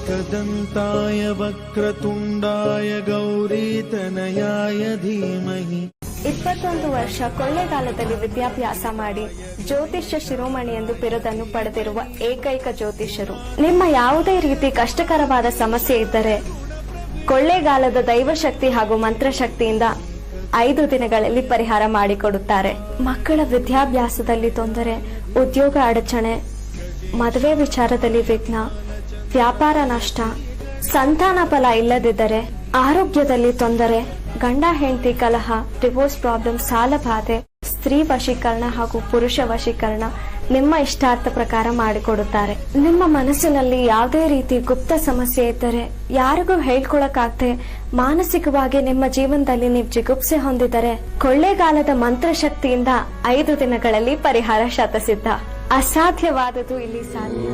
एकदन्ताय वक्रतुण्डाय गौरीतनयाय धीमहि। 21 ವರ್ಷ ಕೊಳ್ಳೇಗಾಲದಲ್ಲಿ ವಿದ್ಯಾಭ್ಯಾಸ ಮಾಡಿ ಜ್ಯೋತಿಷ್ಯ ಶಿರೋಮಣಿ ಎಂದು ಬಿರುದನ್ನು ಪಡೆದಿರುವ ಏಕೈಕ ಜ್ಯೋತಿಷ್ಯರು. ನಿಮ್ಮ ಯಾವುದೇ ರೀತಿ ಕಷ್ಟಕರವಾದ ಸಮಸ್ಯೆ ಇದ್ದರೆ ಕೊಳ್ಳೇಗಾಲದ ದೈವಶಕ್ತಿ ಹಾಗೂ ಮಂತ್ರಶಕ್ತಿಯಿಂದ 5 ದಿನಗಳಲ್ಲಿ ಪರಿಹಾರ ಮಾಡಿಕೊಡುತ್ತಾರೆ. ಮಕ್ಕಳ ವಿದ್ಯಾಭ್ಯಾಸದಲ್ಲಿ ತೊಂದರೆ, ಉದ್ಯೋಗ ಅಡಚಣೆ, ಮದುವೆ ವಿಚಾರದಲ್ಲಿ ವಿಘ್ನ, ವ್ಯಾಪಾರ ನಷ್ಟ, ಸಂತಾನ ಫಲ ಇಲ್ಲದಿದ್ದರೆ, ಆರೋಗ್ಯದಲ್ಲಿ ತೊಂದರೆ, ಗಂಡ ಹೆಂಡತಿ ಕಲಹ, ಡಿವೋರ್ಸ್ ಪ್ರಾಬ್ಲಮ್, ಸಾಲಬಾಧೆ, ಸ್ತ್ರೀ ವಶೀಕರಣ ಹಾಗೂ ಪುರುಷ ವಶೀಕರಣ ನಿಮ್ಮ ಇಷ್ಟಾರ್ಥ ಪ್ರಕಾರ ಮಾಡಿಕೊಡುತ್ತಾರೆ. ನಿಮ್ಮ ಮನಸ್ಸಿನಲ್ಲಿ ಯಾವುದೇ ರೀತಿ ಗುಪ್ತ ಸಮಸ್ಯೆ ಇದ್ದರೆ, ಯಾರಿಗೂ ಹೇಳ್ಕೊಳಕ್ಕಾಗದೆ ಮಾನಸಿಕವಾಗಿ ನಿಮ್ಮ ಜೀವನದಲ್ಲಿ ನೀವು ಜಿಗುಪ್ಸೆ ಹೊಂದಿದರೆ, ಕೊಳ್ಳೇಗಾಲದ ಮಂತ್ರಶಕ್ತಿಯಿಂದ 5 ದಿನಗಳಲ್ಲಿ ಪರಿಹಾರ ಶತಸಿದ್ಧ. ಅಸಾಧ್ಯವಾದದ್ದು ಇಲ್ಲಿ ಸಾಧ್ಯ.